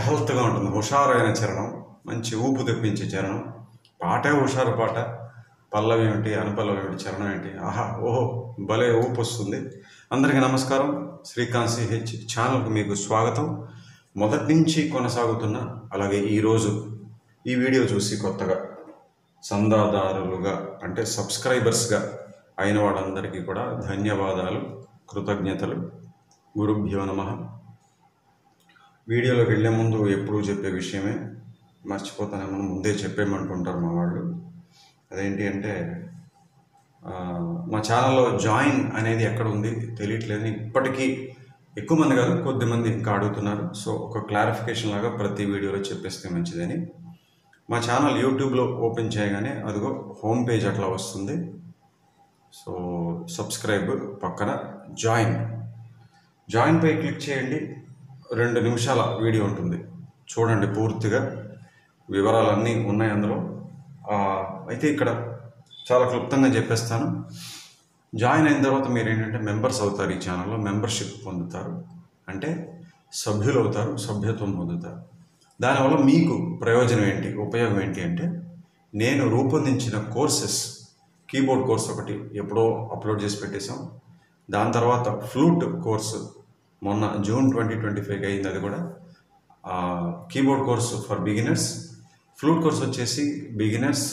హెల్త్గా ఉంటుంది. హుషారైన చరణం, మంచి ఊపు తెప్పించే చరణం. పాటే హుషారు పాట. పల్లవి ఏంటి, అనుపల్లవి ఏంటి, చరణం ఏంటి, ఆహా ఓహో భలే ఊపు వస్తుంది. అందరికీ నమస్కారం. శ్రీకాంత్ సిహెచ్ ఛానల్కి మీకు స్వాగతం. మొదటి నుంచి కొనసాగుతున్న, అలాగే ఈరోజు ఈ వీడియో చూసి కొత్తగా చందాదారులుగా అంటే సబ్స్క్రైబర్స్గా అయిన వాళ్ళందరికీ కూడా ధన్యవాదాలు, కృతజ్ఞతలు. గురుభ్యో నమః. వీడియోలోకి వెళ్ళే ముందు ఎప్పుడూ చెప్పే విషయమే, మర్చిపోతానేమో ముందే చెప్పేయమంటుంటారు మా వాళ్ళు. అదేంటి అంటే మా ఛానల్లో జాయిన్ అనేది ఎక్కడ ఉంది తెలియట్లేదు. ఇప్పటికీ ఎక్కువ మంది కాదు, కొద్దిమంది ఇంకా అడుగుతున్నారు. సో ఒక క్లారిఫికేషన్ లాగా ప్రతి వీడియోలో చెప్పేస్తే మంచిదని. మా ఛానల్ యూట్యూబ్లో ఓపెన్ చేయగానే అదిగో హోమ్ పేజ్ అట్లా వస్తుంది. సో సబ్స్క్రైబ్ పక్కన జాయిన్ పై క్లిక్ చేయండి. 2 నిమిషాల వీడియో ఉంటుంది, చూడండి. పూర్తిగా వివరాలన్నీ ఉన్నాయి అందులో. అయితే ఇక్కడ చాలా క్లుప్తంగా చెప్పేస్తాను. జాయిన్ అయిన తర్వాత మీరు ఏంటంటే మెంబర్స్ అవుతారు. ఈ ఛానల్లో మెంబర్షిప్ పొందుతారు, అంటే సభ్యులు అవుతారు, సభ్యత్వం పొందుతారు. దానివల్ల మీకు ప్రయోజనం ఏంటి, ఉపయోగం ఏంటి అంటే, నేను రూపొందించిన కోర్సెస్, కీబోర్డ్ కోర్స్ ఒకటి ఎప్పుడో అప్లోడ్ చేసి పెట్టేశాం. దాని తర్వాత ఫ్లూట్ కోర్సు మొన్న జూన్ 2025 అయింది. అది కూడా keyboard course for beginners. Flute course వచ్చేసి beginners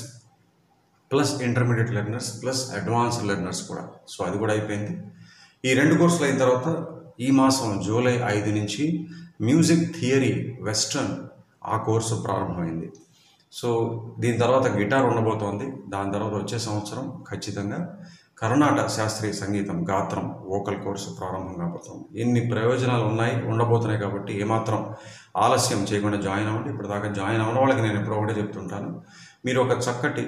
plus intermediate learners plus advanced learners కూడా. సో అది కూడా అయిపోయింది. ఈ 2 కోర్సులు అయిన తర్వాత ఈ మాసం జూలై 5 నుంచి మ్యూజిక్ థియరీ వెస్ట్రన్ ఆ కోర్సు ప్రారంభమైంది. సో దీని తర్వాత గిటార్ ఉండబోతోంది. దాని తర్వాత వచ్చే సంవత్సరం ఖచ్చితంగా కర్ణాటక శాస్త్రీయ సంగీతం గాత్రం వోకల్ కోర్సు ప్రారంభం కాబోతోంది. ఇన్ని ప్రయోజనాలు ఉండబోతున్నాయి కాబట్టి ఏమాత్రం ఆలస్యం చేయకుండా జాయిన్ అవ్వండి. ఇప్పటిదాకా జాయిన్ అవ్వని వాళ్ళకి నేను ఎప్పుడో ఒకటే చెప్తుంటాను, మీరు ఒక చక్కటి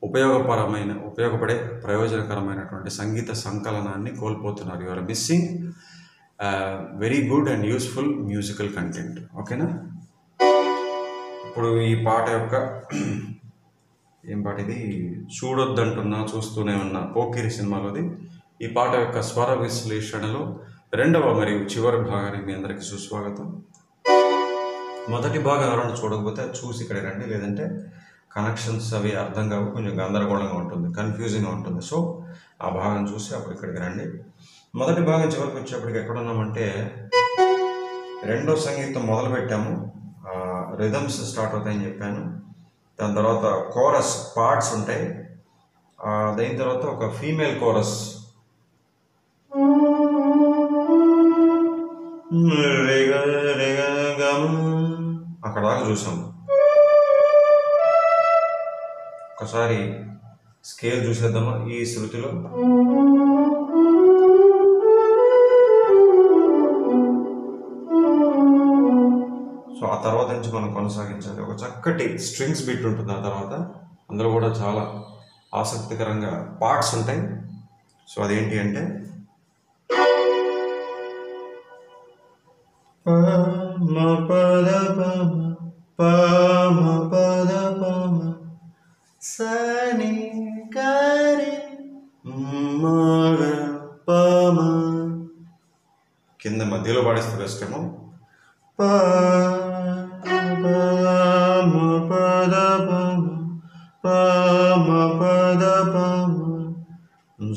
ఉపయోగపడే ప్రయోజనకరమైనటువంటి సంగీత సంకలనాన్ని కోల్పోతున్నారు. You are missing very good and useful musical content. ఓకేనా? ఇప్పుడు ఈ పాట యొక్క ఏం పాట ఇది, చూడొద్దంటున్నా చూస్తూనే ఉన్నా, పోకిరి సినిమాలోది. ఈ పాట యొక్క స్వర విశ్లేషణలో 2వ మరియు చివరి భాగానికి మీ అందరికీ సుస్వాగతం. మొదటి భాగం ఎవరైనా చూడకపోతే చూసి ఇక్కడ రండి, లేదంటే కనెక్షన్స్ అవి అర్థం కావు, కొంచెం గందరగోళంగా ఉంటుంది, కన్ఫ్యూజింగ్గా ఉంటుంది. సో ఆ భాగం చూసి అప్పుడు ఇక్కడికి రండి. మొదటి భాగం చివరికి వచ్చేప్పటికి ఎక్కడున్నామంటే, 2వ సంగీతం మొదలు పెట్టాము. రిథమ్స్ స్టార్ట్ అవుతాయని చెప్పాను. దాని తర్వాత కోరస్ పార్ట్స్ ఉంటాయి. దాని తర్వాత ఒక ఫీమేల్ కోరస్, అక్కడ దాకా చూసాం. ఒకసారి స్కేల్ చూసేద్దామా ఈ శృతిలో. సో ఆ తర్వాత నుంచి మనం కొనసాగించాలి. ఒక చక్కటి స్ట్రింగ్స్ బీట్ ఉంటుంది. ఆ తర్వాత అందులో కూడా చాలా ఆసక్తికరంగా పార్ట్స్ ఉంటాయి. సో అదేంటి అంటే, సని గారి మగ పమ, కింద మధ్యలో పాడిస్తే బెస్ట్ ఏమో.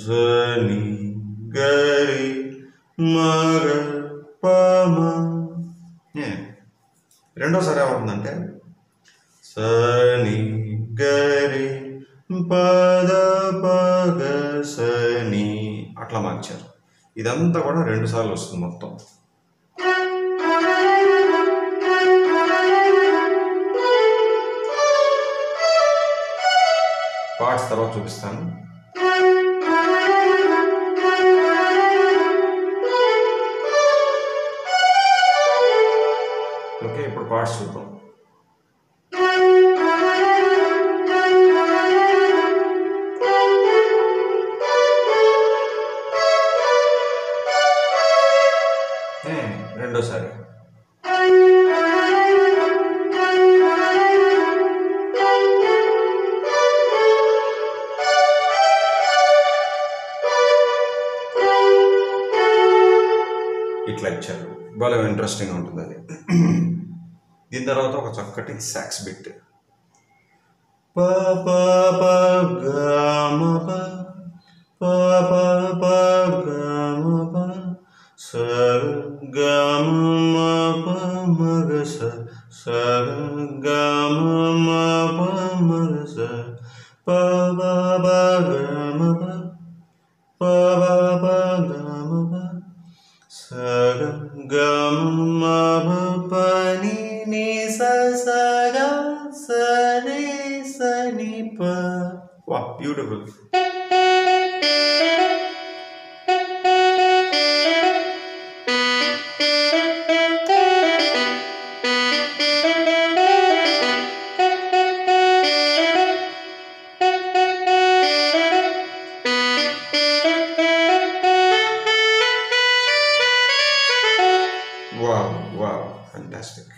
సని గరి మగ పమ. రెండోసారి ఏమవుతుందంటే, సని గరి పద పగ సని, అట్లా మార్చారు. ఇదంతా కూడా 2 సార్లు వస్తుంది మొత్తం. పార్ట్స్ తర్వాత చూపిస్తాను. ఓకే, ఇప్పుడు పార్ట్స్ చూద్దాం. రెండోసారి ఇట్లా ఇచ్చారు. భలే ఇంట్రెస్టింగ్ ఉంటుంది అది. దీని తర్వాత ఒక చక్కటి సాక్స్ బిట్. ప ప ప గ మ ప ప ప ప గ మ ప స గ మ ప మ గ స స గ మ ప మ గ స ప ప ప గ మ ప ప ప ప గ మ ప స గ మ ప ప ని ని స స గ స ని స ని ప. వాహ్, బ్యూటిఫుల్. Wow wow, fantastic.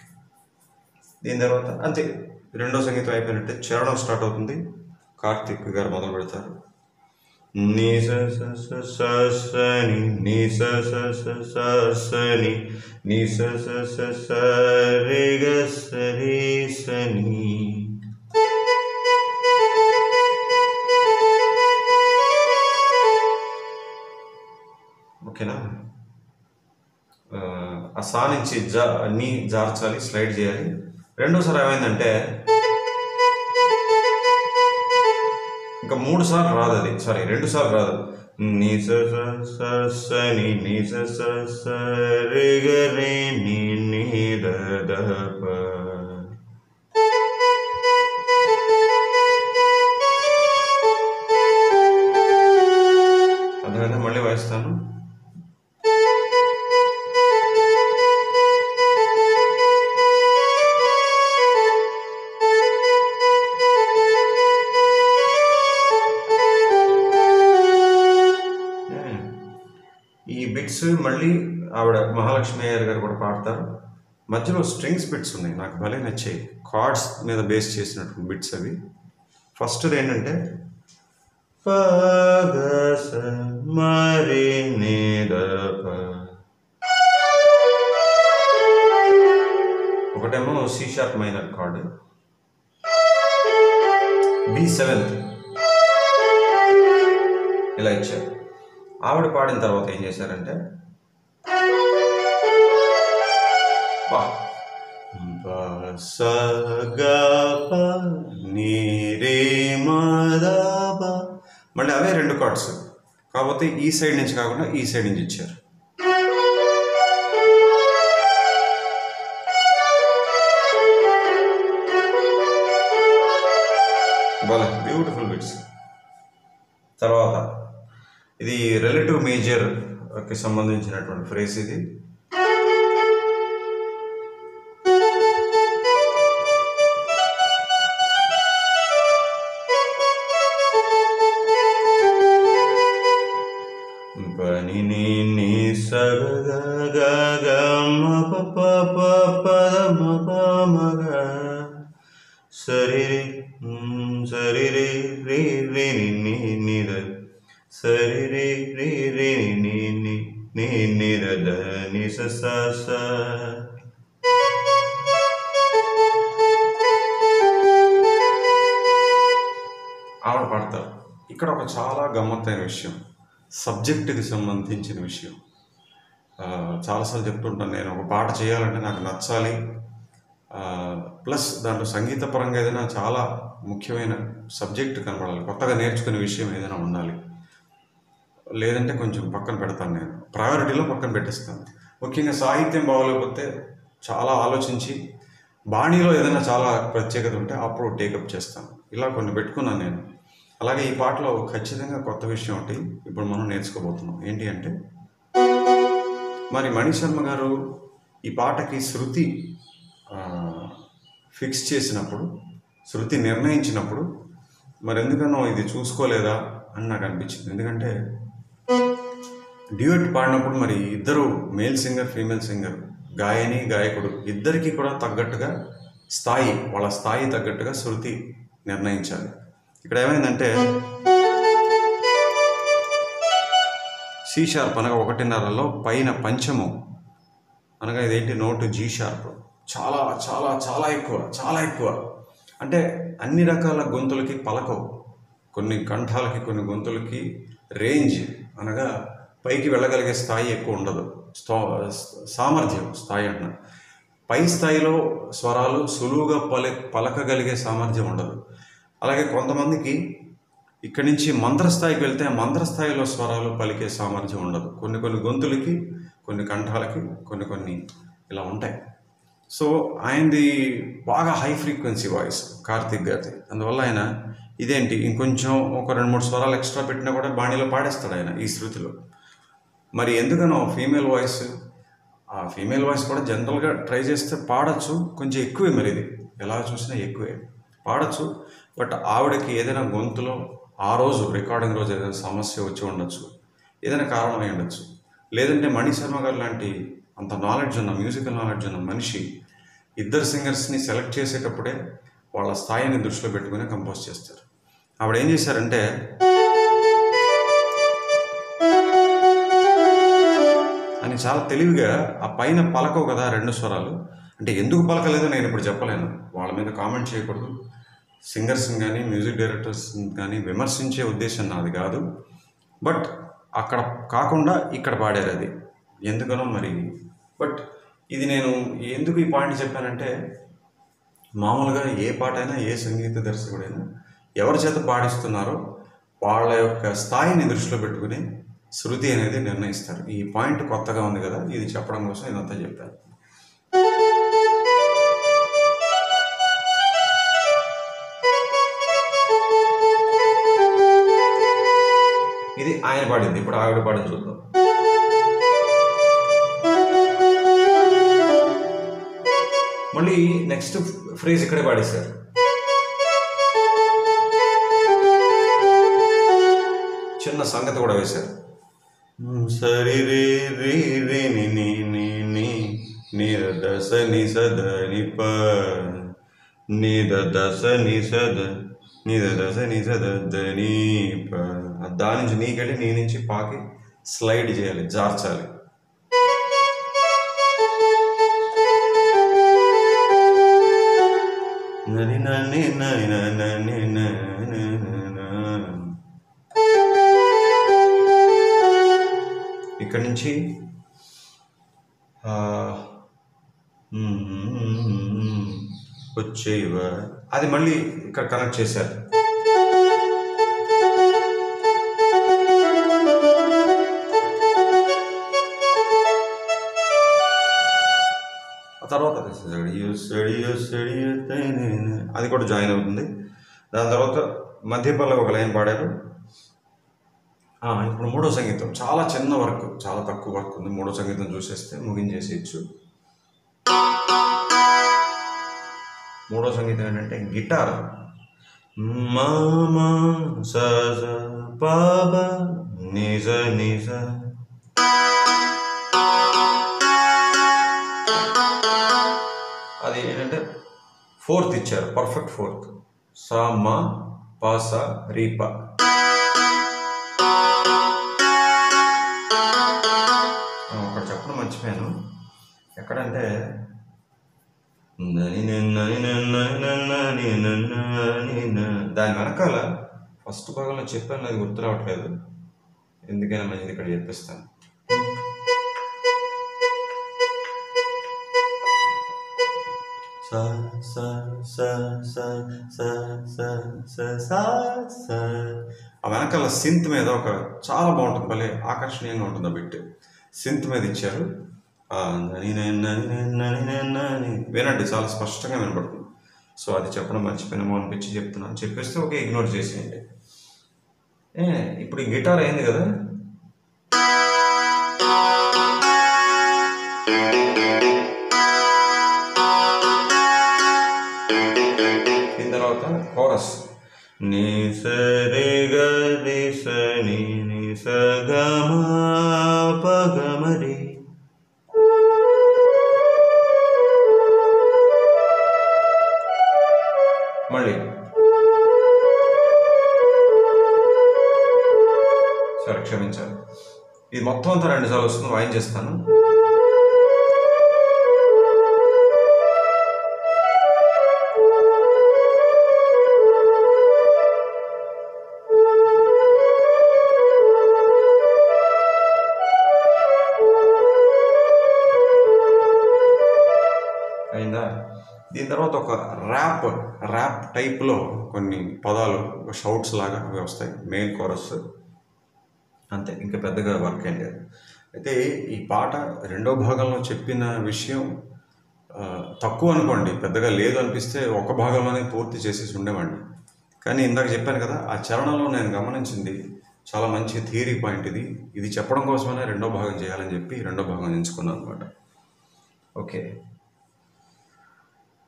దీని తర్వాత అంతే, రెండో సంగీతం అయిపోయినట్టే చరణం స్టార్ట్ అవుతుంది. కార్తిక్ గారు మొదలు పెడతారు. నీ స స స స స ని నీ స స స స స ని నీ స స స స రే గ స రే స ని. ఓకేనా? ఆ సా నుంచి నీ జార్చాలి, స్లైడ్ చేయాలి. రెండోసారి ఏమైందంటే ఇంకా 3 సార్లు రాదు అది, సారీ 2 సార్లు రాదు. నీ స స స స ని నీ స స స రే గ రే ని ని ద ద ప. అర్థమైందా? మళ్ళీ వాయిస్తాను. ఈ బిట్స్ మళ్ళీ ఆవిడ మహాలక్ష్మి అయ్యర్ గారు కూడా పాడతారు. మధ్యలో స్ట్రింగ్స్ బిట్స్ ఉన్నాయి, నాకు భలే నచ్చాయి. కార్డ్స్ మీద బేస్ చేసినటువంటి బిట్స్ అవి. ఫస్ట్ది ఏంటంటే ప గ స మ రే ని ద ప. ఒకటేమో C sharp minor card, B7 ఇలా ఇచ్చారు. ఆవిడ పాడిన తర్వాత ఏం చేశారంటే స గ ప ని రే మ ద ప. మళ్ళీ అవే 2 కార్డ్స్, కాకపోతే ఈ సైడ్ నుంచి కాకుండా ఈ సైడ్ నుంచి ఇచ్చారు. బాగా బ్యూటిఫుల్ బిట్స్. తర్వాత ఇది రిలేటివ్ మేజర్కి సంబంధించినటువంటి ఫ్రేజ్ ఇది. పని ని ని స గ గ గ మ ప ప ప ప మ ప మ గ సరి రి సరి రి రి రి ని ని ద సరి రి రి రి ని ని ని ని ద ద ని స స స. ఆవిడ పాడతారు. ఇక్కడ ఒక చాలా గమ్మత్తైన విషయం, సబ్జెక్టుకి సంబంధించిన విషయం. చాలాసార్లు చెప్తుంటాను నేను, ఒక పాట చేయాలంటే నాకు నచ్చాలి, ప్లస్ దాంట్లో సంగీతపరంగా ఏదైనా చాలా ముఖ్యమైన సబ్జెక్ట్ కనపడాలి, కొత్తగా నేర్చుకునే విషయం ఏదైనా ఉండాలి. లేదంటే కొంచెం పక్కన పెడతాను, నేను ప్రయారిటీలో పక్కన పెట్టేస్తాను. ముఖ్యంగా సాహిత్యం బాగోలేకపోతే చాలా ఆలోచించి బాణీలో ఏదైనా చాలా ప్రత్యేకత ఉంటే అప్పుడు టేకప్ చేస్తాను. ఇలా కొన్ని పెట్టుకున్నాను నేను. అలాగే ఈ పాటలో ఖచ్చితంగా కొత్త విషయం ఒకటి ఇప్పుడు మనం నేర్చుకోబోతున్నాం. ఏంటి అంటే, మరి మణిశర్మ గారు ఈ పాటకి శృతి ఫిక్స్ చేసినప్పుడు, శృతి నిర్ణయించినప్పుడు మరి ఎందుకనో ఇది చూసుకోలేదా అని నాకు అనిపించింది. ఎందుకంటే డ్యూయట్ పాడినప్పుడు మరి ఇద్దరు మేల్ సింగర్, ఫీమేల్ సింగర్, గాయని, గాయకుడు ఇద్దరికీ కూడా తగ్గట్టుగా స్థాయి, వాళ్ళ స్థాయి తగ్గట్టుగా శృతి నిర్ణయించాలి. ఇక్కడ ఏమైందంటే సి షార్ప్ అనగా 1.5లో పైన పంచము అనగా ఇదేంటి నోటు జీ షార్ప్ చాలా చాలా చాలా ఎక్కువ, చాలా ఎక్కువ. అంటే అన్ని రకాల గొంతులకి పలకవు. కొన్ని కంఠాలకి, కొన్ని గొంతులకి రేంజ్ అనగా పైకి వెళ్ళగలిగే స్థాయి ఎక్కువ ఉండదు. సామర్థ్యం, స్థాయి అంటున్నా, పై స్థాయిలో స్వరాలు సులువుగా పలకగలిగే సామర్థ్యం ఉండదు. అలాగే కొంతమందికి ఇక్కడి నుంచి మంత్రస్థాయికి వెళ్తే ఆ మంత్రస్థాయిలో స్వరాలు పలికే సామర్థ్యం ఉండదు. కొన్ని కొన్ని గొంతులకి, కొన్ని కంఠాలకి కొన్ని ఇలా ఉంటాయి. సో ఆయనది బాగా హై ఫ్రీక్వెన్సీ వాయిస్ కార్తిక్ గారిది. అందువల్ల ఆయన ఇదేంటి ఇంకొంచెం ఒక 2-3 స్వరాలు ఎక్స్ట్రా పెట్టినా కూడా బాణీలో పాడేస్తాడు ఆయన ఈ శృతిలో. మరి ఎందుకనో ఫీమేల్ వాయిస్, ఆ ఫీమేల్ వాయిస్ కూడా జనరల్గా ట్రై చేస్తే పాడచ్చు, కొంచెం ఎక్కువే. మరి ఇది ఎలా చూసినా ఎక్కువే పాడచ్చు. బట్ ఆవిడకి ఏదైనా గొంతులో ఆ రోజు రికార్డింగ్ రోజు ఏదైనా సమస్య వచ్చి ఉండొచ్చు, ఏదైనా కారణం అయి ఉండొచ్చు. లేదంటే మణి శర్మ గారు లాంటి అంత నాలెడ్జ్ ఉన్న, మ్యూజికల్ నాలెడ్జ్ ఉన్న మనిషి ఇద్దరు సింగర్స్ని సెలెక్ట్ చేసేటప్పుడే వాళ్ళ స్థాయిని దృష్టిలో పెట్టుకుని కంపోజ్ చేస్తారు. ఆవిడ ఏం చేశారంటే అని చాలా తెలివిగా ఆ పైన పలకవు కదా 2 స్వరాలు, అంటే ఎందుకు పలకలేదో నేను ఇప్పుడు చెప్పలేను, వాళ్ళ మీద కామెంట్ చేయకూడదు. సింగర్స్ని కానీ మ్యూజిక్ డైరెక్టర్స్ని కానీ విమర్శించే ఉద్దేశం నాది కాదు. బట్ అక్కడ కాకుండా ఇక్కడ పాడారు, అది ఎందుకనో మరి. బట్ ఇది నేను ఎందుకు ఈ పాయింట్ చెప్పానంటే, మామూలుగా ఏ పాట అయినా, ఏ సంగీత దర్శకుడైనా ఎవరి చేత పాడిస్తున్నారో వాళ్ళ యొక్క స్థాయిని దృష్టిలో పెట్టుకుని శృతి అనేది నిర్ణయిస్తారు. ఈ పాయింట్ కొత్తగా ఉంది కదా, ఇది చెప్పడం కోసం ఇదంతా చెప్పాను. ఇది ఆయన పాడింది, ఇప్పుడు ఆవిడ పాడింది చూద్దాం. మళ్ళీ నెక్స్ట్ ఫ్రేజ్ ఇక్కడే పాడేశారు. చిన్న సంగతి కూడా వేశారు. సరి రే రే రే ని ని ని ని నిర దస ని సద ని ప నిద దస ని సద నిద దస ని సద ద ని ప. దాని నుంచి నీకెళ్ళి నీ నుంచి పాకి స్లైడ్ చేయాలి, జార్చాలి. నని నని నని నని నని ఇక్కడి నుంచి వచ్చేవ అది మళ్ళీ ఇక్కడ కనెక్ట్ చేశారు. ఆ తర్వాత అది కూడా జాయిన్ అవుతుంది. దాని తర్వాత మధ్యపల్లి ఒక లైన్ పాడారు. ఇప్పుడు మూడో సంగీతం చాలా చిన్న వర్క్, చాలా తక్కువ వర్క్ ఉంది. మూడో సంగీతం చూసేస్తే ముగించేసేయచ్చు. మూడో సంగీతం ఏంటంటే గిటార్. మామా సజ పాబ నిజ నిజ. అది ఏంటంటే ఫోర్త్ ఇచ్చారు, పర్ఫెక్ట్ ఫోర్త్. సా మా పా సా రీ పా. ఒకటి చెప్పడం మర్చిపోయాను, ఎక్కడంటే దాని వెనకాల ఫస్ట్ భాగంలో చెప్పాను, అది గుర్తు రావట్లేదు. ఎందుకైనా మంచిది ఇక్కడ చెప్పిస్తాను. ఆ వెనకాల సింత్ మీద ఒక చాలా బాగుంటుంది, భలే ఆకర్షణీయంగా ఉంటుంది ఆ బిట్. సింత్ మీద ఇచ్చారు. వినండి, చాలా స్పష్టంగా వినపడుతుంది. సో అది చెప్పడం మర్చిపోయినామో అనిపించి చెప్తున్నాను. చెప్పేస్తే ఓకే, ఇగ్నోర్ చేసేయండి. ఇప్పుడు ఈ గిటార్ అయింది కదా, దీని తర్వాత కోరస్. నీ సరే గరి సని ని సగమ పగమరి. మళ్ళీ సరే క్షమించాలి, ఇది మొత్తం అంతా 2 సార్లు వస్తుంది, వాయించేస్తాను. తర్వాత ఒక ర్యాప్ టైప్లో కొన్ని పదాలు షౌట్స్ లాగా అవి వస్తాయి, మెయిన్ కోరస్. అంతే, ఇంకా పెద్దగా వర్క్ ఏం లేదు. అయితే ఈ పాట రెండో భాగంలో చెప్పిన విషయం తక్కువ అనుకోండి, పెద్దగా లేదు అనిపిస్తే ఒక భాగంలోనే పూర్తి చేసేసి ఉండేవాడిని. కానీ ఇందాక చెప్పాను కదా, ఆ చరణంలో నేను గమనించింది చాలా మంచి థియరీ పాయింట్. ఇది చెప్పడం కోసమైనా రెండో భాగం చేయాలని చెప్పి రెండో భాగం ఎంచుకున్నాను అనమాట. ఓకే,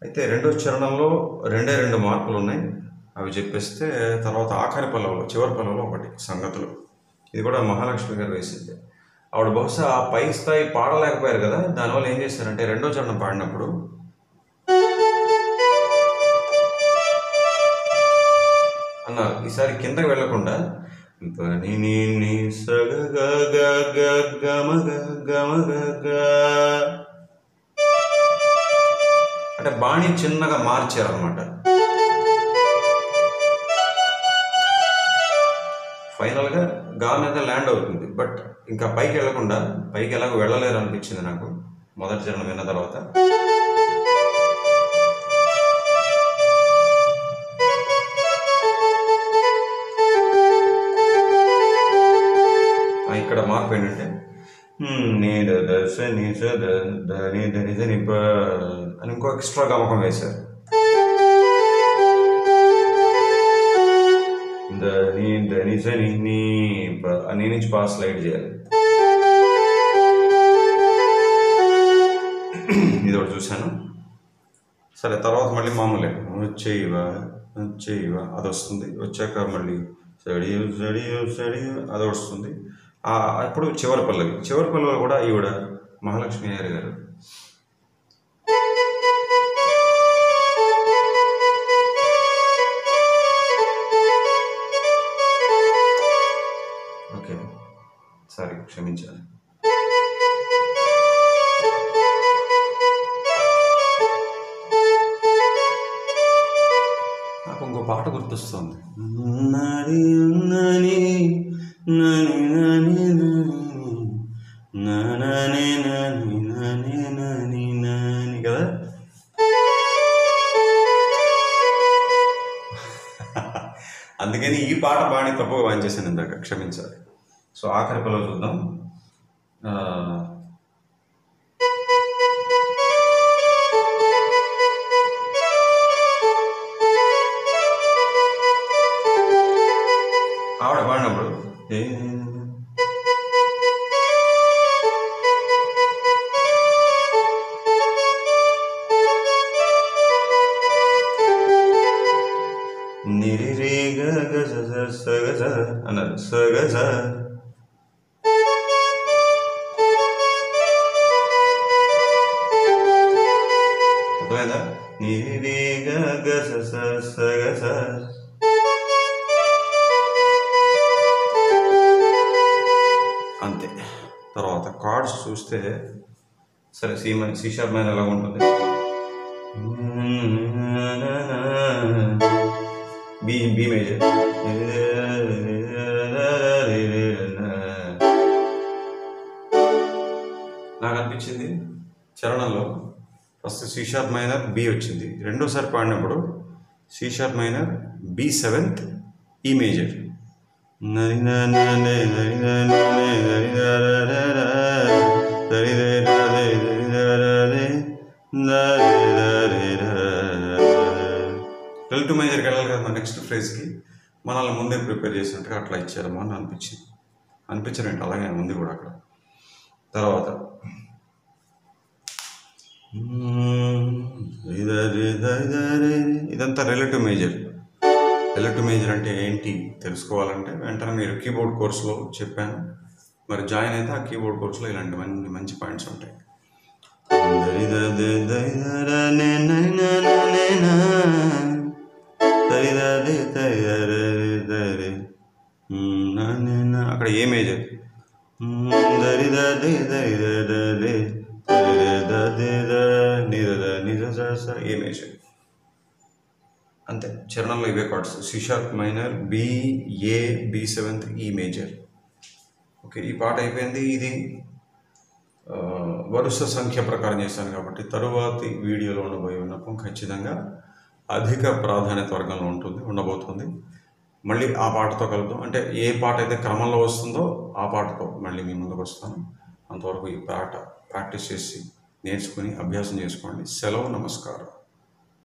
అయితే రెండో చరణంలో రెండు మార్పులు ఉన్నాయి, అవి చెప్పేస్తే తర్వాత ఆఖరి పల్లవిలో, చివరి పల్లవిలో ఒకటి సంగతులు. ఇది కూడా మహాలక్ష్మి గారు వేసింది. ఆవిడ బహుశా పై స్థాయి పాడలేకపోయారు కదా, దానివల్ల ఏం చేశారంటే రెండో చరణం పాడినప్పుడు అన్నారు, ఈసారి కిందకి వెళ్లకుండా అంటే బాణి చిన్నగా మార్చారనమాట. ఫైనల్గా గా మీద ల్యాండ్ అవుతుంది, బట్ ఇంకా పైకి వెళ్లకుండా, పైకి ఎలాగో వెళ్ళలేరు అనిపించింది నాకు మొదటి చరణం విన్న తర్వాత. ఇక్కడ మార్పు ఏంటంటే అని ఇంకో ఎక్స్ట్రా గమకం వేశారు. నీ నుంచి పా స్లైడ్ చేయాలి. ఇది ఒకటి చూశాను. సరే, తర్వాత మళ్ళీ మామూలే వచ్చేయివా అది వస్తుంది. వచ్చాక మళ్ళీ అది వస్తుంది. అప్పుడు చివరి పల్లవి కూడా ఈవిడ మహాలక్ష్మి అయ్యర్ గారు ఓకే, సారీ, క్షమించాలి. నాకు ఇంకో పాట గుర్తొస్తుంది, కదా. అందుకని ఈ పాట బాగా తప్పుగా వాయించేసాను ఇందాక, క్షమించాలి. సో ఆఖరి పల్లవి చూద్దాం. ఆవిడ పాడినప్పుడు అన్నారు, సగజ అర్థమైందా? సగజ. అంతే. తర్వాత కార్డ్స్ చూస్తే సరే, సి షార్ప్ మైనర్ ఎలా ఉంటుంది, బి మేజర్, నాకు అనిపించింది చరణంలో first C sharp minor B వచ్చింది, రెండోసారి పాడినప్పుడు C sharp minor B7 E major, relative మేజర్కి వెళ్ళాలి కదా నెక్స్ట్ ఫ్రేజ్కి, మనల్ని ముందే ప్రిపేర్ చేసినట్టుగా అట్లా ఇచ్చారమ్మా అని అనిపించారంటే అలాగే ఉంది కూడా అక్కడ. తర్వాత ఇదంతా రిలేటివ్ మేజర్. రిలేటివ్ మేజర్ అంటే ఏంటి తెలుసుకోవాలంటే వెంటనే మీరు కీబోర్డ్ కోర్సులో చెప్పాను, మరి జాయిన్ అయితే ఆ కీబోర్డ్ కోర్సులో ఇలాంటివన్నీ మంచి పాయింట్స్ ఉంటాయి. అక్కడ ఏ మేజర్, ఏ మేజర్, అంతే. చరణంలో ఇవే chords, C sharp minor B, A, B7 E major. Okay, ఈ పాట అయిపోయింది. ఇది వరుస సంఖ్య ప్రకారం చేశాను కాబట్టి తరువాతి వీడియోలో ఉండబోయే విన్నపం ఖచ్చితంగా అధిక ప్రాధాన్యత వర్గంలో ఉండబోతుంది. మళ్ళీ ఆ పాటతో కలుద్దాం. అంటే ఏ పాట అయితే క్రమంలో వస్తుందో ఆ పాటతో మళ్ళీ మీ ముందుకు వస్తాను. అంతవరకు ఈ పాట ప్రాక్టీస్ చేసి నేర్చుకుని అభ్యాసం చేసుకోండి. సెలవు, నమస్కారం.